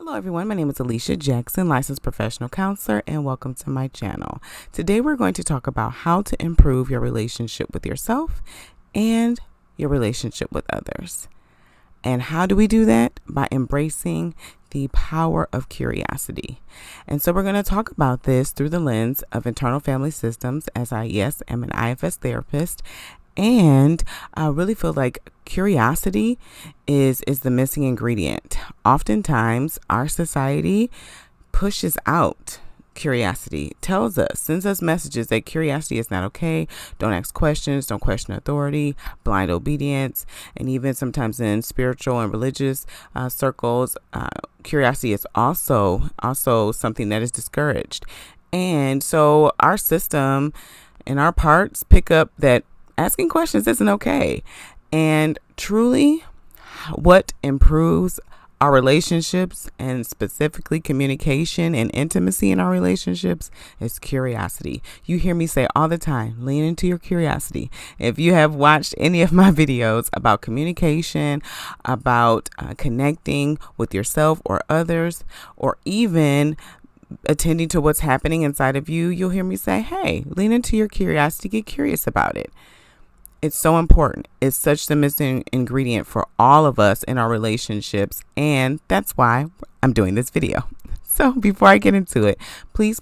Hello everyone, my name is Alicia Jackson, licensed professional counselor, and welcome to my channel. Today we're going to talk about how to improve your relationship with yourself and your relationship with others. And how do we do that? By embracing the power of curiosity. And so we're going to talk about this through the lens of internal family systems, as I am an IFS therapist. And I really feel like curiosity is the missing ingredient. Oftentimes, our society pushes out curiosity, sends us messages that curiosity is not okay. Don't ask questions, don't question authority, blind obedience, and even sometimes in spiritual and religious circles, curiosity is also something that is discouraged. And so our system and our parts pick up that asking questions isn't okay. And truly, what improves our relationships, and specifically communication and intimacy in our relationships, is curiosity. You hear me say all the time, lean into your curiosity. If you have watched any of my videos about communication, about connecting with yourself or others, or even attending to what's happening inside of you, you'll hear me say, hey, lean into your curiosity, get curious about it. It's so important. It's such the missing ingredient for all of us in our relationships. And that's why I'm doing this video. So before I get into it, please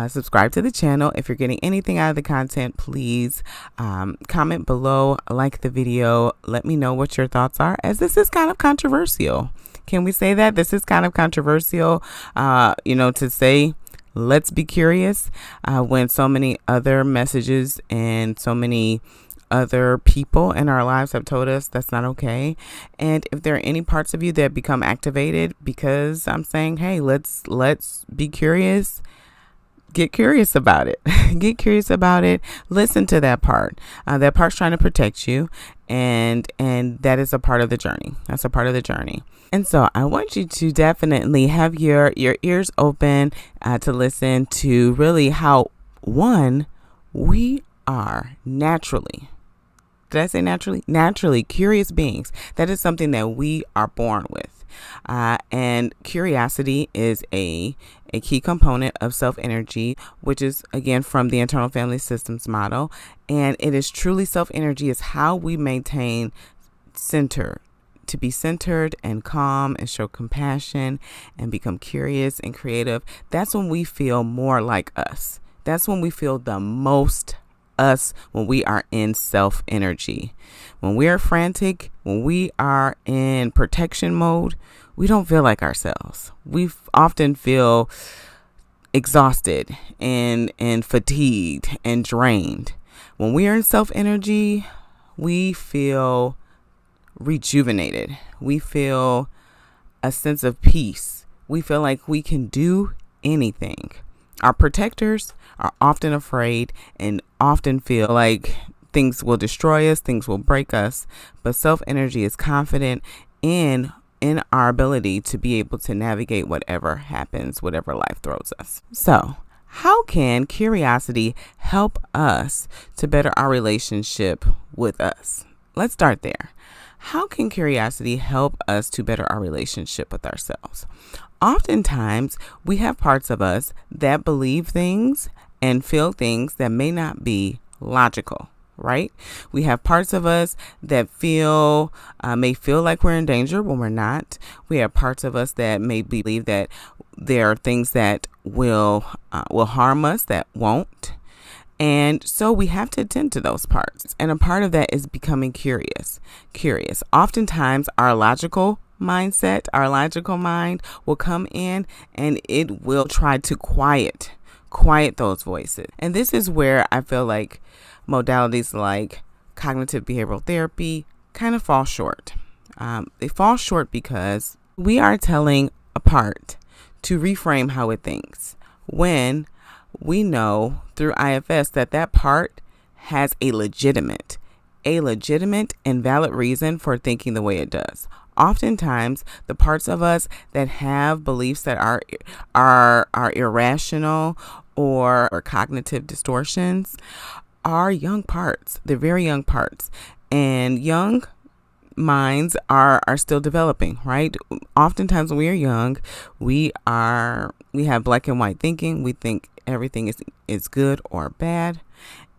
subscribe to the channel. If you're getting anything out of the content, please comment below, like the video. Let me know what your thoughts are, as this is kind of controversial. Can we say that? This is kind of controversial, to say, let's be curious, when so many other messages and so many other people in our lives have told us that's not okay. And if there are any parts of you that become activated because I'm saying, hey, let's be curious, get curious about it. Get curious about it. Listen to that part. That part's trying to protect you, and that is a part of the journey. That's a part of the journey. And so I want you to definitely have your ears open to listen to really how, one, we are naturally, did I say naturally? Naturally curious beings. That is something that we are born with. And curiosity is a key component of self-energy, which is, again, from the internal family systems model. And it is truly self-energy is how we maintain to be centered and calm and show compassion and become curious and creative. That's when we feel more like us. That's when we feel the most us, when we are in self energy. When we are frantic, when we are in protection mode, we don't feel like ourselves. We often feel exhausted and fatigued and drained. When we are in self energy, we feel rejuvenated. We feel a sense of peace. We feel like we can do anything. Our protectors are often afraid and often feel like things will destroy us, things will break us. But self-energy is confident in our ability to be able to navigate whatever happens, whatever life throws us. So, how can curiosity help us to better our relationship with us? Let's start there. How can curiosity help us to better our relationship with ourselves? Oftentimes, we have parts of us that believe things and feel things that may not be logical, right? We have parts of us that may feel like we're in danger when we're not. We have parts of us that may believe that there are things that will harm us that won't. And so we have to attend to those parts. And a part of that is becoming curious. Oftentimes, our logical mindset, our logical mind will come in and it will try to quiet those voices. And this is where I feel like modalities like cognitive behavioral therapy kind of fall short. They fall short because we are telling a part to reframe how it thinks, when we know through IFS that part has a legitimate and valid reason for thinking the way it does. Oftentimes, the parts of us that have beliefs that are irrational or cognitive distortions are young parts. They're very young parts. And young minds are still developing, right? Oftentimes when we are young, we have black and white thinking. We think everything is good or bad.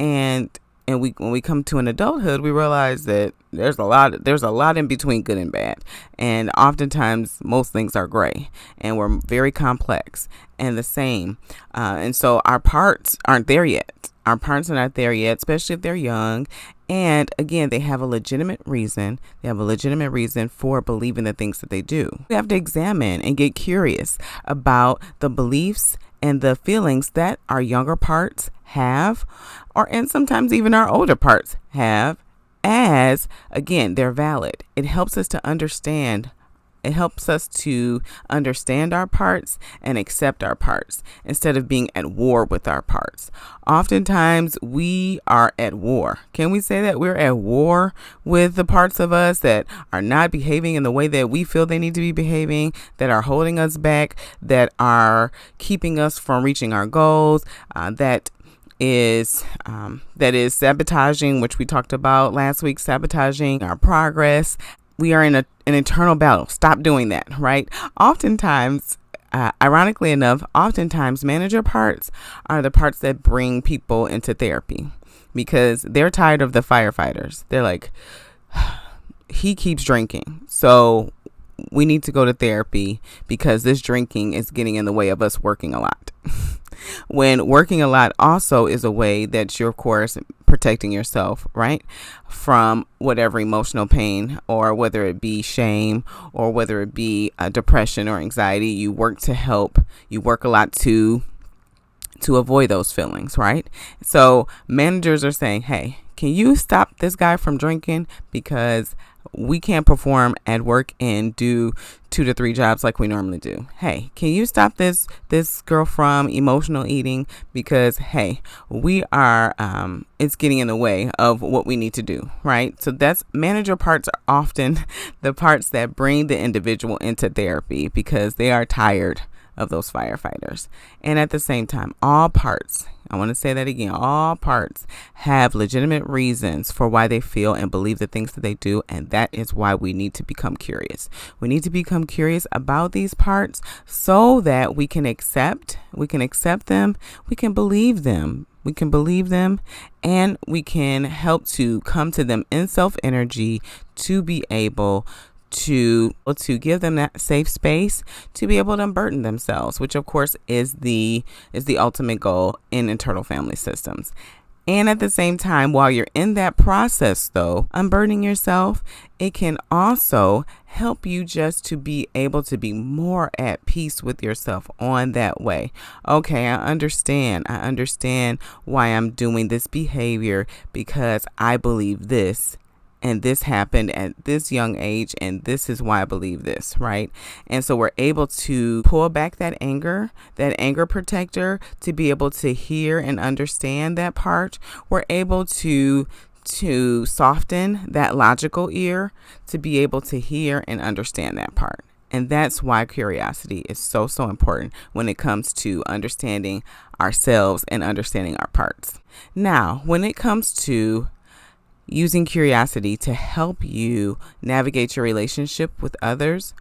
And when we come to an adulthood, we realize that there's a lot in between good and bad. And oftentimes most things are gray, and we're very complex and the same. And so our parts aren't there yet. Our parents are not there yet, especially if they're young. And again, they have a legitimate reason. They have a legitimate reason for believing the things that they do. We have to examine and get curious about the beliefs and the feelings that our younger parts have, and sometimes even our older parts have, as, again, they're valid. It helps us to understand. It helps us to understand our parts and accept our parts instead of being at war with our parts. Oftentimes we are at war. Can we say that we're at war with the parts of us that are not behaving in the way that we feel they need to be behaving, that are holding us back, that are keeping us from reaching our goals, that is sabotaging, which we talked about last week, sabotaging our progress. We are in an internal battle. Stop doing that, right? Oftentimes, ironically enough, manager parts are the parts that bring people into therapy because they're tired of the firefighters. They're like, he keeps drinking, so we need to go to therapy because this drinking is getting in the way of us working a lot. When working a lot also is a way that you're, of course, protecting yourself, right, from whatever emotional pain, or whether it be shame, or whether it be depression or anxiety. You work to help. You work a lot to avoid those feelings, right? So managers are saying, hey, can you stop this guy from drinking because we can't perform at work and do 2 to 3 jobs like we normally do. Hey, can you stop this girl from emotional eating because, hey, we are, it's getting in the way of what we need to do, right? So that's, manager parts are often the parts that bring the individual into therapy because they are tired of those firefighters. And at the same time, all parts, I want to say that again, all parts have legitimate reasons for why they feel and believe the things that they do. And that is why we need to become curious. We need to become curious about these parts so that we can accept them, we can believe them. And we can help to come to them in self-energy to be able to give them that safe space to be able to unburden themselves, which of course is the ultimate goal in internal family systems. And at the same time, while you're in that process, though, unburdening yourself, it can also help you just to be able to be more at peace with yourself on that way. Okay, I understand why I'm doing this behavior because I believe this. And this happened at this young age, and this is why I believe this, right? And so we're able to pull back that anger protector, to be able to hear and understand that part. We're able to soften that logical ear to be able to hear and understand that part. And that's why curiosity is so important when it comes to understanding ourselves and understanding our parts. Now, when it comes to using curiosity to help you navigate your relationship with others,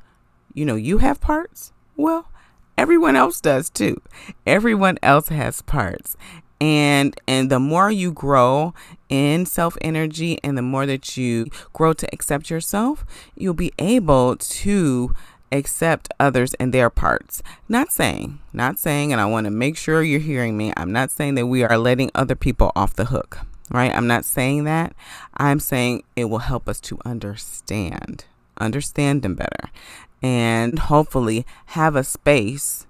you have parts. Well, everyone else does too. Everyone else has parts. And the more you grow in self-energy and the more that you grow to accept yourself, you'll be able to accept others and their parts. Not saying, and I want to make sure you're hearing me, I'm not saying that we are letting other people off the hook. Right? I'm not saying that. I'm saying it will help us to understand them better, and hopefully have a space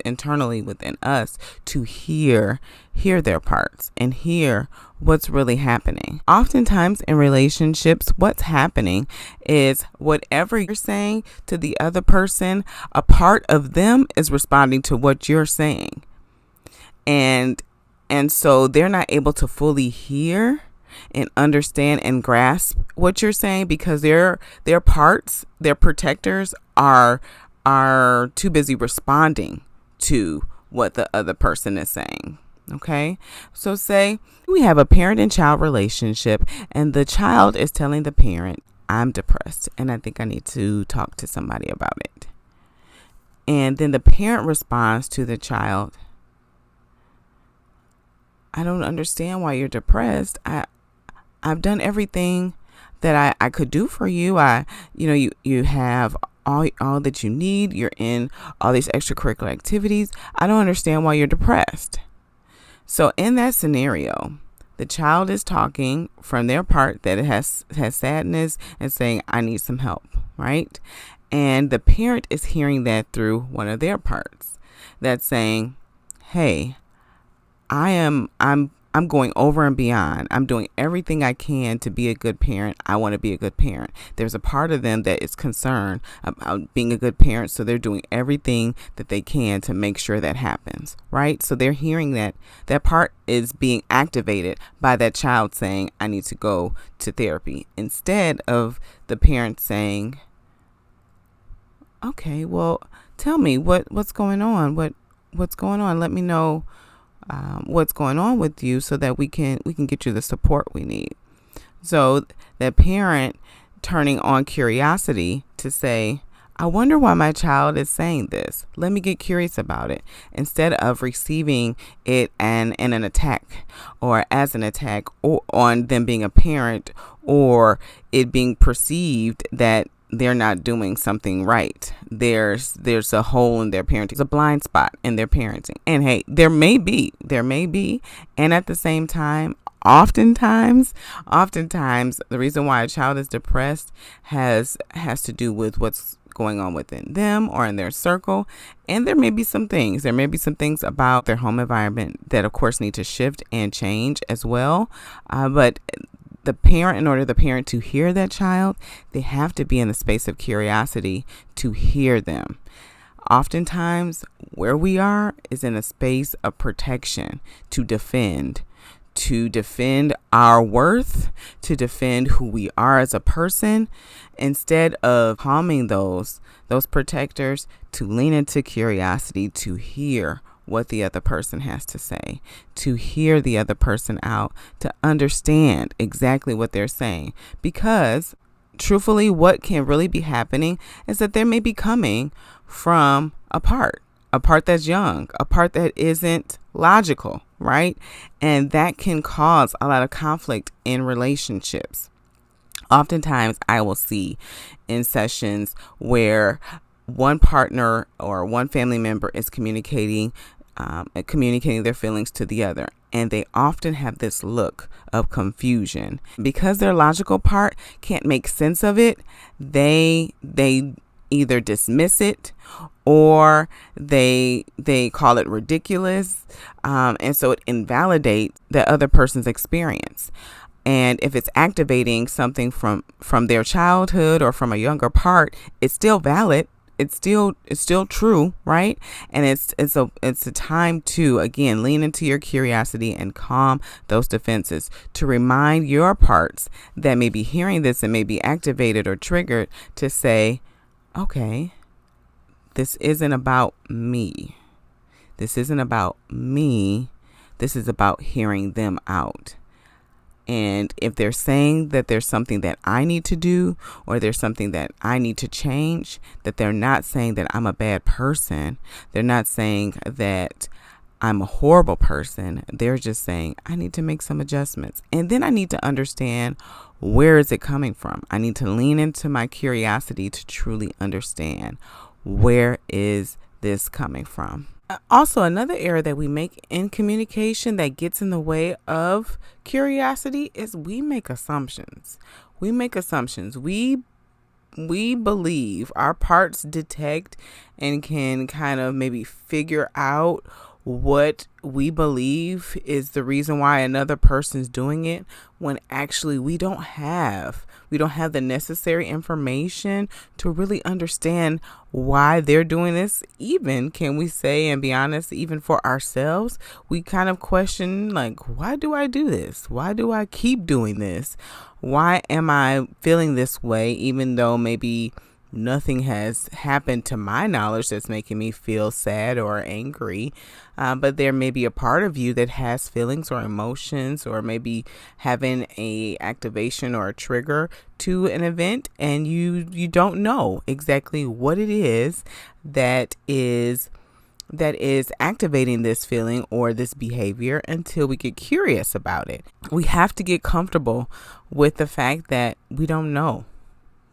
internally within us to hear their parts and hear what's really happening. Oftentimes in relationships, what's happening is whatever you're saying to the other person, a part of them is responding to what you're saying. And so they're not able to fully hear and understand and grasp what you're saying because their parts, their protectors are too busy responding to what the other person is saying. Okay? So say we have a parent and child relationship and the child is telling the parent, I'm depressed and I think I need to talk to somebody about it. And then the parent responds to the child, I don't understand why you're depressed. I've done everything that I could do for you. You have all that you need. You're in all these extracurricular activities. I don't understand why you're depressed. So in that scenario, the child is talking from their part that it has sadness and saying, I need some help, right? And the parent is hearing that through one of their parts that's saying, hey, I'm going over and beyond. I'm doing everything I can to be a good parent. I want to be a good parent. There's a part of them that is concerned about being a good parent, so they're doing everything that they can to make sure that happens, right? So they're hearing that part is being activated by that child saying, I need to go to therapy, instead of the parent saying, okay, well, tell me what's going on. What's going on? Let me know what's going on with you so that we can get you the support we need. So the parent turning on curiosity to say, I wonder why my child is saying this. Let me get curious about it, instead of receiving it and an attack, or as an attack, or on them being a parent, or it being perceived that they're not doing something right. There's a hole in their parenting. There's a blind spot in their parenting. And hey, there may be. And at the same time, oftentimes, the reason why a child is depressed has to do with what's going on within them or in their circle. And there may be some things about their home environment that of course need to shift and change as well. But in order the parent to hear that child, they have to be in the space of curiosity to hear them. Oftentimes, where we are is in a space of protection, to defend our worth, to defend who we are as a person, instead of calming those protectors, to lean into curiosity, to hear what the other person has to say, to hear the other person out, to understand exactly what they're saying. Because truthfully, what can really be happening is that they may be coming from a part that's young, a part that isn't logical, right? And that can cause a lot of conflict in relationships. Oftentimes, I will see in sessions where one partner or one family member is communicating their feelings to the other, and they often have this look of confusion because their logical part can't make sense of it. They either dismiss it or they call it ridiculous, and so it invalidates the other person's experience. And if it's activating something from their childhood or from a younger part, it's still valid. It's still true, right? And it's a time to, again, lean into your curiosity and calm those defenses, to remind your parts that may be hearing this and may be activated or triggered to say, okay, this isn't about me. This isn't about me. This is about hearing them out. And if they're saying that there's something that I need to do or there's something that I need to change, that they're not saying that I'm a bad person. They're not saying that I'm a horrible person. They're just saying I need to make some adjustments. And then I need to understand, where is it coming from? I need to lean into my curiosity to truly understand, where is this coming from? Also, another error that we make in communication that gets in the way of curiosity is we make assumptions. We believe, our parts detect and can kind of maybe figure out what we believe is the reason why another person's doing it, when actually we don't have the necessary information to really understand why they're doing this. Even, can we say and be honest, even for ourselves, we kind of question, like, why do I do this? Why do I keep doing this? Why am I feeling this way, even though maybe nothing has happened to my knowledge that's making me feel sad or angry. But there may be a part of you that has feelings or emotions, or maybe having a activation or a trigger to an event, and you don't know exactly what it is that is activating this feeling or this behavior until we get curious about it. We have to get comfortable with the fact that we don't know.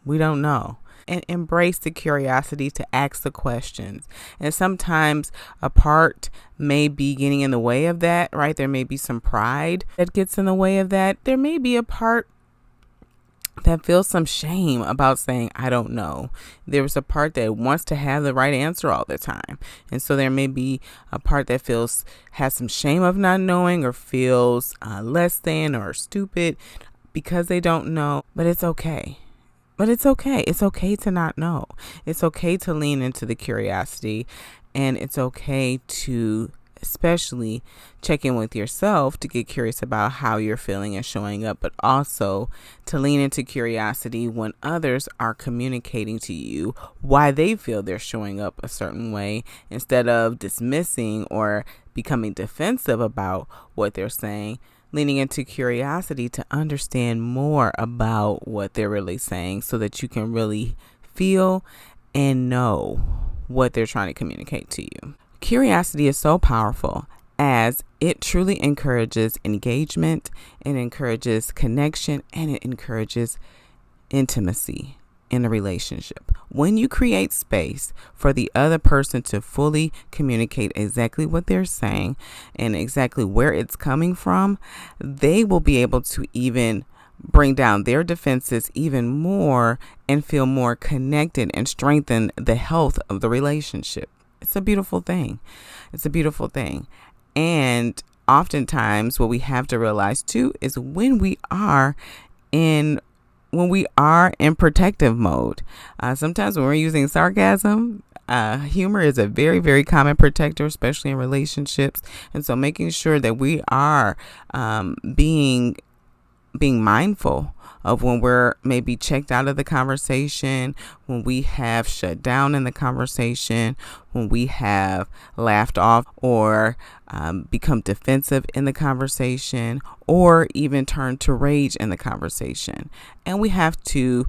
We don't know. And embrace the curiosity to ask the questions. And sometimes a part may be getting in the way of that, right? There may be some pride that gets in the way of that. There may be a part that feels some shame about saying, I don't know. There's a part that wants to have the right answer all the time. And so there may be a part that has some shame of not knowing, or feels less than or stupid because they don't know. But it's okay. It's okay to not know. It's okay to lean into the curiosity, and it's okay to especially check in with yourself to get curious about how you're feeling and showing up, but also to lean into curiosity when others are communicating to you why they feel they're showing up a certain way, instead of dismissing or becoming defensive about what they're saying. Leaning into curiosity to understand more about what they're really saying, so that you can really feel and know what they're trying to communicate to you. Curiosity is so powerful, as it truly encourages engagement, it encourages connection, and it encourages intimacy in a relationship. When you create space for the other person to fully communicate exactly what they're saying and exactly where it's coming from, they will be able to even bring down their defenses even more and feel more connected and strengthen the health of the relationship. It's a beautiful thing. And oftentimes what we have to realize too is when we are in protective mode. Sometimes when we're using sarcasm, humor is a very, very common protector, especially in relationships. And so making sure that we are being mindful of when we're maybe checked out of the conversation, when we have shut down in the conversation, when we have laughed off or become defensive in the conversation, or even turn to rage in the conversation. And we have to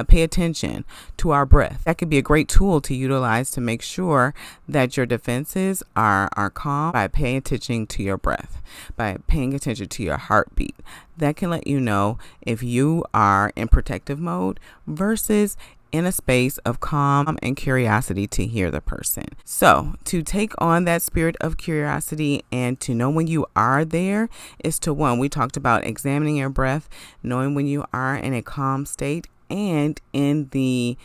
pay attention to our breath. That could be a great tool to utilize to make sure that your defenses are calm, by paying attention to your breath, by paying attention to your heartbeat. That can let you know if you are in protective mode versus in a space of calm and curiosity to hear the person. So to take on that spirit of curiosity and to know when you are there is to, one, we talked about examining your breath, knowing when you are in a calm state and in the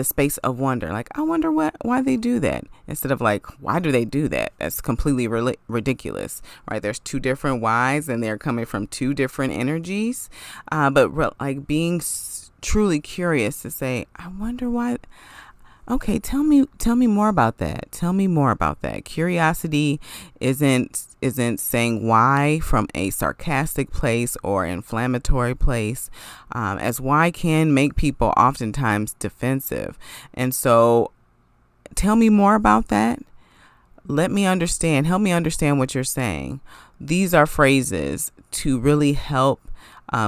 space of wonder. Like, I wonder why they do that, instead of like, why do they do that? That's completely ridiculous, right? There's two different whys and they're coming from two different energies. But being truly curious to say, I wonder why. Okay, tell me more about that. Tell me more about that. Curiosity isn't saying why from a sarcastic place or inflammatory place, as why can make people oftentimes defensive. And so tell me more about that. Help me understand what you're saying. These are phrases to really help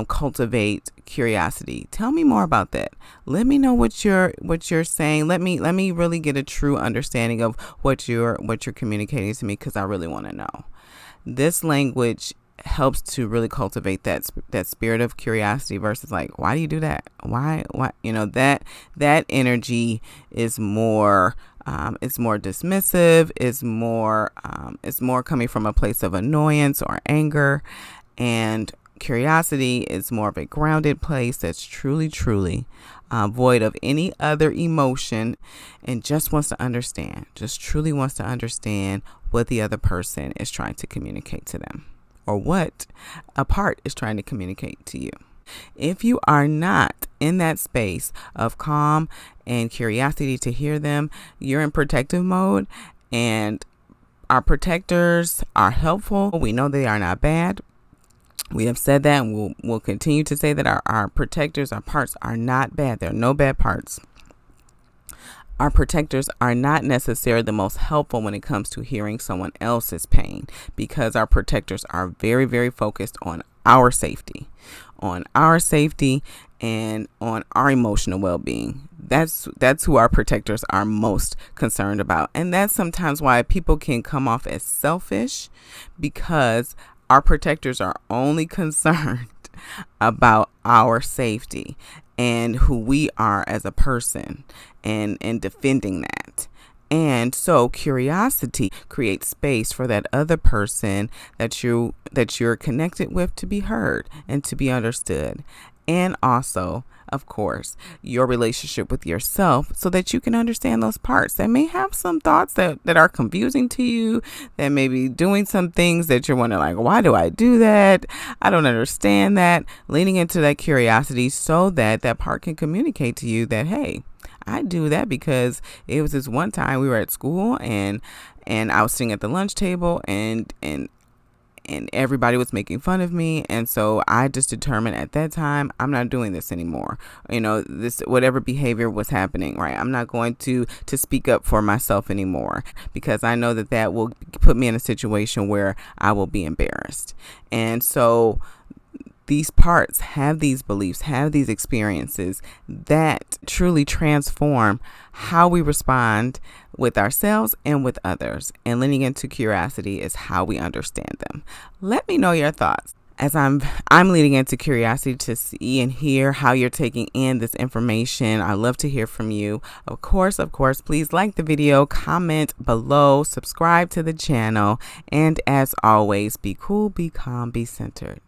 cultivate curiosity. Tell me more about that. Let me know what you're saying. Let me really get a true understanding of what you're communicating to me, because I really want to know. This language helps to really cultivate that spirit of curiosity versus like, why do you do that? Why? That energy is more it's more dismissive, it's more coming from a place of annoyance or anger, and curiosity is more of a grounded place that's truly void of any other emotion, and just truly wants to understand what the other person is trying to communicate to them, or what a part is trying to communicate to you. If you are not in that space of calm and curiosity to hear them, you're in protective mode. And our protectors are helpful. We know they are not bad. We have said that, and we'll continue to say that our protectors, our parts are not bad. There are no bad parts. Our protectors are not necessarily the most helpful when it comes to hearing someone else's pain, because our protectors are very, very focused on our safety, and on our emotional well-being. That's who our protectors are most concerned about. And that's sometimes why people can come off as selfish, because our protectors are only concerned about our safety and who we are as a person, and defending that. And so curiosity creates space for that other person that you're connected with to be heard and to be understood. And also, of course, your relationship with yourself, so that you can understand those parts that may have some thoughts that are confusing to you, that may be doing some things that you're wondering, like, why do I do that? I don't understand that. Leaning into that curiosity so that that part can communicate to you that, hey, I do that because it was this one time we were at school and I was sitting at the lunch table and everybody was making fun of me, and so I just determined at that time I'm not doing this anymore. This whatever behavior was happening, right? I'm not going to speak up for myself anymore, because I know that will put me in a situation where I will be embarrassed. And so these parts have these beliefs, have these experiences that truly transform how we respond with ourselves and with others. And leaning into curiosity is how we understand them. Let me know your thoughts. As I'm leaning into curiosity to see and hear how you're taking in this information. I love to hear from you. Of course, please like the video, comment below, subscribe to the channel, and as always, be cool, be calm, be centered.